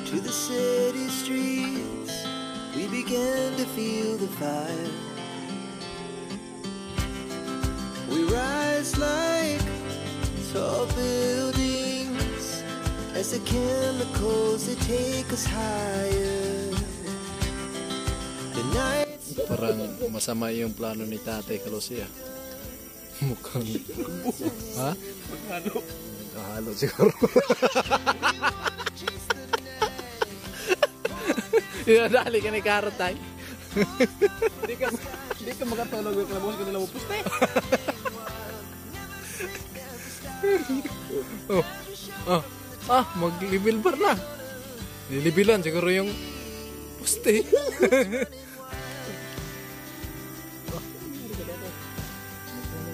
to the city streets, we began to feel the fire. We rise like tall buildings as the chemicals they take us higher. The nights Parang masama yung plano ni Tatay Kalusi ah. Mukhang ha? Halo siguro. Dali ka ni Karot tayo. Hindi ka makatulog yung kalabos ka nila puste. Mag-level bar na. Nilibilan siguro yung puste.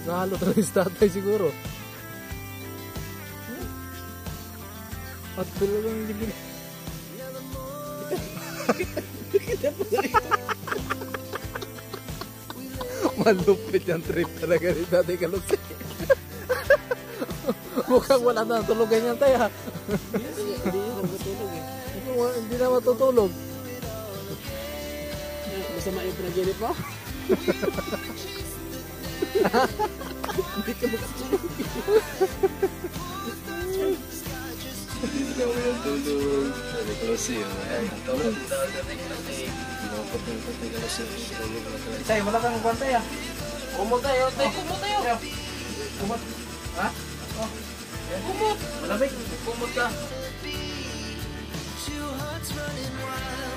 Halo terus Tatay siguro. At talagang libilan. Malupit yung trip talaga ni Tatay Kalusi. Mukhang wala na tulugan yan tayo. Hindi na matutulog. Masama yung pinaginip mo? Hindi ka makatulog. Hindi na walang tulog. Tatay Kalusi. Tawag na Tatay Kalusi. Tatay Kalusi. Tay, wala kang bantay ah. Kumot tayo, tay. Kumot tayo. Kumot. Ha? Oh. Kumot. Malamig. Kumot ka. two hearts running wild.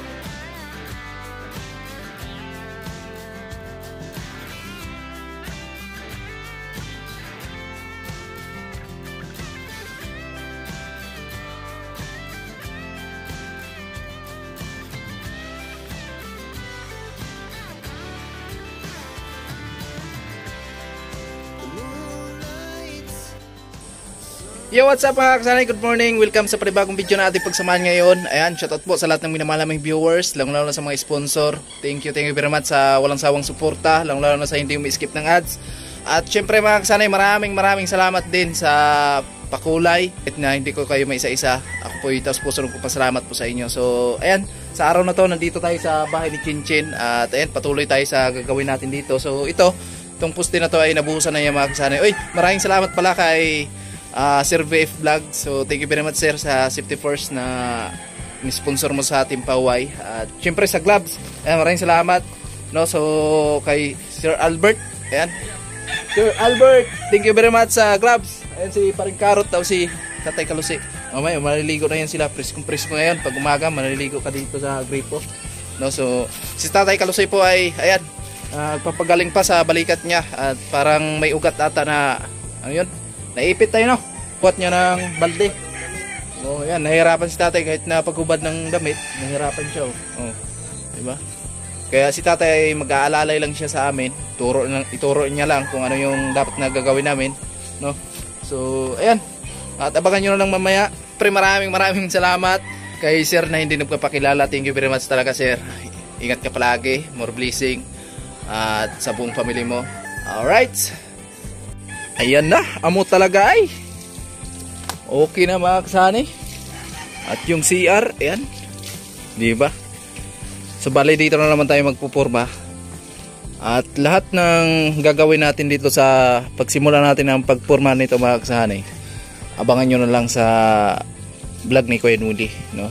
Yo, what's up mga kasanay? Good morning. Welcome sa panibagong video na ating pagsamahan ngayon. Ayan, shoutout po sa lahat ng minamalaming viewers, lalo na sa mga sponsor. Thank you very much sa walang sawang suporta, lalo na sa hindi umi-skip ng ads. At syempre mga kasanay, maraming salamat din sa pakulay. At na hindi ko kayo may isa-isa. Ako po itaos puso ko pasalamat po sa inyo. So, ayan, sa araw na to, nandito tayo sa bahay ni Chinchin. At ayan, patuloy tayo sa gagawin natin dito. So, itong poste na to ay nabuhusan na yung mga kasanay. Uy, maraming salamat pala kay Sir VF Vlog. So thank you very much sir sa Safety First na ni-sponsor mo sa ating paway. At syempre sa gloves, maraming salamat no. So kay Sir Albert, ayan. Sir Albert, thank you very much sa gloves. Ayan si Paring Karot daw si Tatay Kalusi. Mamaya maliligo na yan sila, presko ngayon. Pag umaga maliligo ka dito sa gripo no. So si Tatay Kalusi po ay ayan, papagaling pa sa balikat niya at parang may ugat ata na ano yun, naipit tayo no. Kuhat niya ng balde. Oh, yan, nahihirapan si Tatay kahit na paghubad ng damit, nahihirapan siya oh. Diba? Kaya si Tatay ay mag-aalalay lang siya sa amin. Ituro niya lang kung ano yung dapat na gagawin namin, no? So, ayan. At abangan niyo na lang mamaya. Pre, maraming salamat kay Sir na hindi nagpapakilala. Thank you very much talaga, Sir. Ingat ka palagi. More blessing. At sa buong family mo. Alright. Ayan na, amo talaga ay. Okay na mga kasani. At yung CR, ayan. Diba? So bali dito na naman tayo magpupurma. At lahat ng gagawin natin dito sa pagsimula natin ng pagpurma nito mga kasani, abangan nyo na lang sa vlog ni Kuya Nuli, no?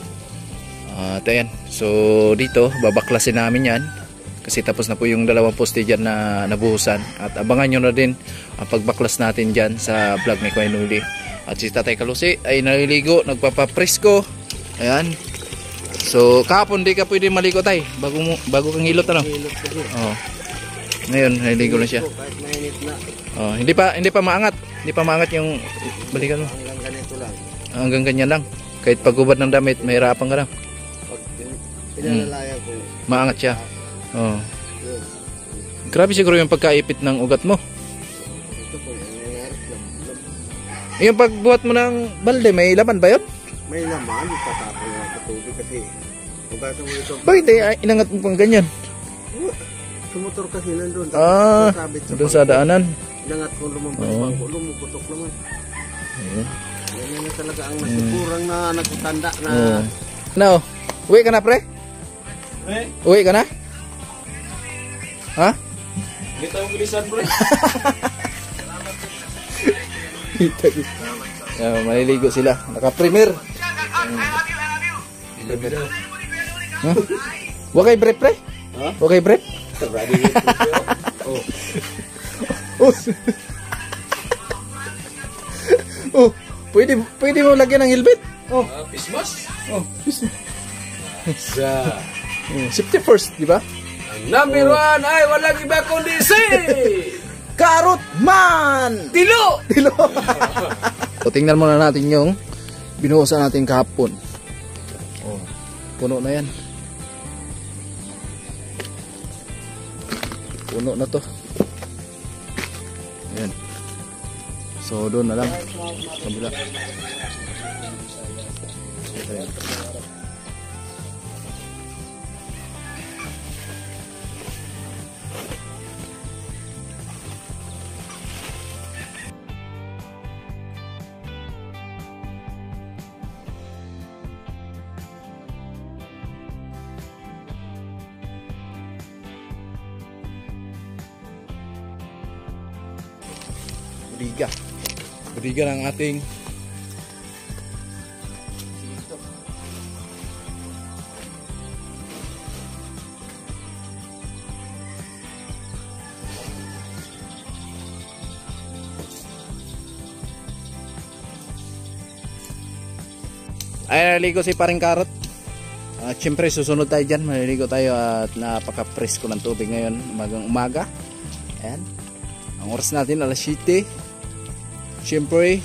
At ayan. So dito, babaklasin namin yan. Kasi tapos na po yung dalawang poste dyan na nabuhusan. At abangan nyo na din ang pagbaklas natin dyan sa vlog ni Kuya Nuli. At si Tatay Kalusi ay naliligo, nagpapapresko. Ayan. So kahapon di ka pwede maligo tay. Bago kang hilot ano? Oh. Ngayon naliligo na siya. Oh, hindi pa maangat. Hindi pa maangat yung balikan mo. Hanggang ganito lang. Hanggang ganyan lang. Kahit pagubad ng damit, mahirapan ka lang. Pag pinalalayan ko, maangat siya. Oh. Grabe siguro yung pagkaipit ng ugat mo. ito po, nangyayari lang. Yung pagbuhat mo ng balde, may laman ba yun? May laman, itatapon nga sa tubig kasi kung basta mo ito. Bakit inangat mo pang ganyan? Sumutor kasi nandun. Doon sa daanan. Inangat ko lumabas, lumuputok naman. Ayan. Yan na talaga ang nasukurang na nagtanda na No. Uwi ka na, pre? Uwi ka na? Ha? Hindi tayo bilisan, bro. Maliligo sila. Naka-premier. Huh? Huwag kay brief, pre? Huwag kay brief? Oh, pwede mo lagyan ng helmet? Oh, Christmas? oh, Sa safety first, di ba? number 1 ay walang iba kundi si Karot Man! Tilo! So, tingnan muna natin yung binuhusan natin kahapon. Oh, puno na yan. Puno na to. Ayan. So, doon na lang. Kabila. Ayan. Budiga. Budiga ng ating ay naliligo si paring Karot. Siyempre susunod tayo dyan. Maliligo tayo at napaka-presko ng tubig ngayon umagang umaga. Ayan. Ang oras natin alas 7. Siyempre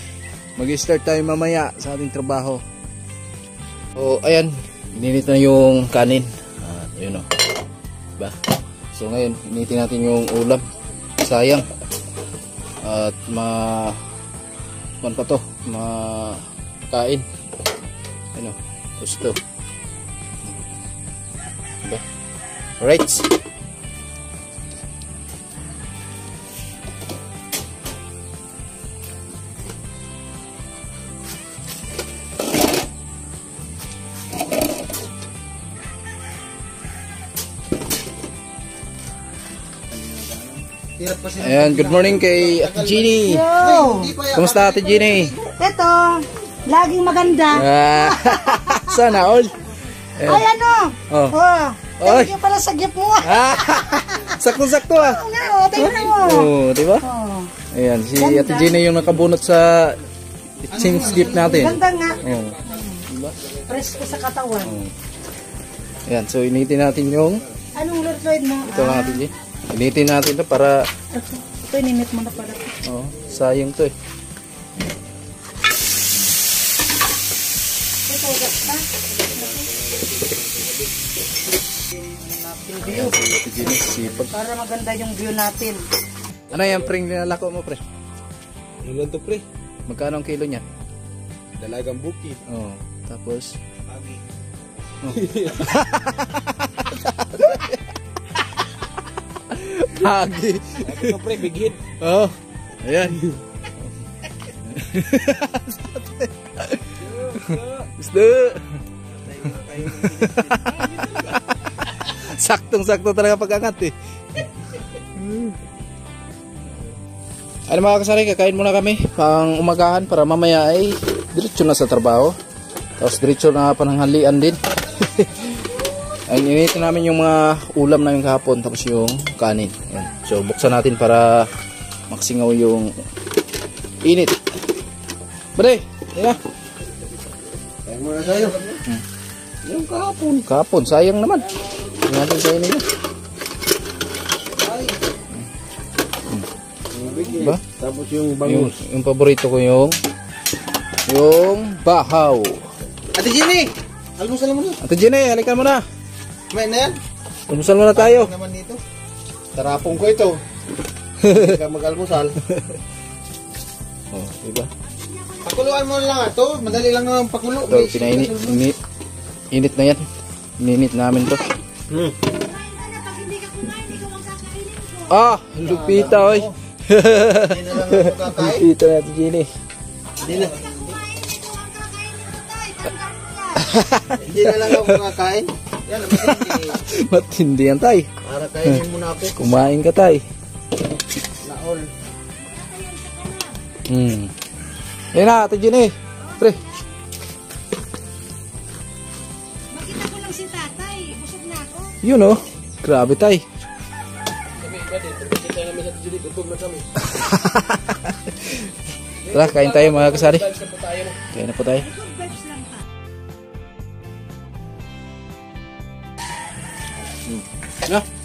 mag-start tayo mamaya sa ating trabaho. So ayan, ininit na yung kanin. Ayun o, diba? So ngayon initin natin yung ulam. Sayang. At pa to makain. Ano, gusto. Diba? Alright. Ayan, good morning kay Ate Jeannie. Kumusta Ate Jeannie? Ito, laging maganda. Sana all. Ay, ano? Oh. Thank you pala sa gift mo. Sakto-sakto ah. Oo nga, tingnan mo. Oh, di ba? Oh. Ayan, si Ate Jeannie yung nakabunot sa exchange gift natin. Ganda nga. Oh. Diba? Presko sa katawan. Ayan, so initin natin yung Anong lurloid mo? ito lang Ate Jeannie. Initin natin ito para Ito, inimit mo na pala. sayang to eh. Ito, gasta. Ayan, si Ate Jeannie, sipag. Para maganda yung view natin. Ano yan, pre? Nilalako mo, pre? Ano lang to, pre? Magkano ang kilo niya? Dalagang bukid. Oh, tapos Hagi. Ito, pre, big hit. Oh. Ayan. Gusto. Saktong-sakto talaga pag-angat eh. Ano mga kasari, kakain muna kami pang umagahan para mamaya ay diretso na sa trabaho. Tapos diretso na pananghalian din. Ay, initin namin yung mga ulam namin kahapon tapos yung kanin. Ayan. So buksan natin para maksingaw yung init. Bade, yan na. Kaya muna tayo. Yung kahapon. Kahapon, sayang naman. Hindi natin sa inyo. Diba? Tapos yung bangus. Yung paborito ko yung bahaw. Ate Jenny! Almusal mo na. Ate Jenny, halika mo na. May na yan? Almusal muna tayo. Naman dito. Tarapong ko ito. Hindi ka mag-almusal. Oh, diba? Pakuluan mo lang ito. Madali lang naman pakulo. Ito, pinainit. Init na yan. Ininit namin to. Ah, lupita oy. Hindi na lang ako kakain. Lupita natin Jenny. Hindi na. Hindi na lang ako makakain. Yan, matindi. Matindi yan, tay. Para kainin mo na ako. Kumain ka, tay. Naol. Ayun na, Ate Jenny. Pre. Makita ko lang si tatay. Busog na ako. Yun oh. Grabe, tay. Tara, kain tayo mga kasari. Kain na po tayo. Good vibes lang pa. Na.